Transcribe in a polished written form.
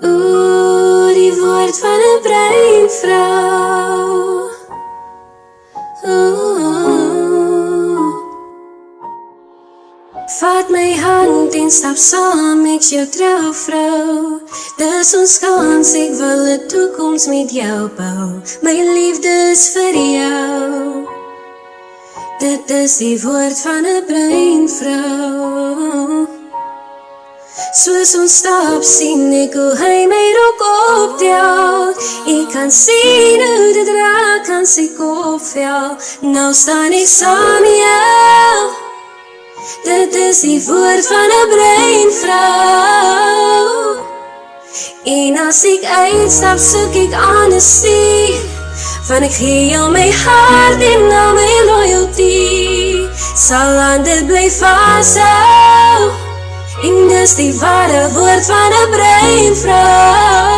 Oeh, die woord van 'n breinvrou. Oeh. Vat my hand en stap saam, ek's jou trouvrou. Dis ons kans, ek wil 'n toekoms met jou bou. My liefde is vir jou. Dit is die woord van 'n breinvrou. Soos ons stap, sien ek hoe hy my rok optel. Ek kan sien hoe dit raak aan sy kopvel. Nou staan ek saam met jou. Dit is die woord van 'n breinvrou. En as ek uitstap, soek ek honesty. Want ek gee jou my hart en al my loyalty. Sal aan dit bly vashou. En dis die ware woord van 'n breinvrou.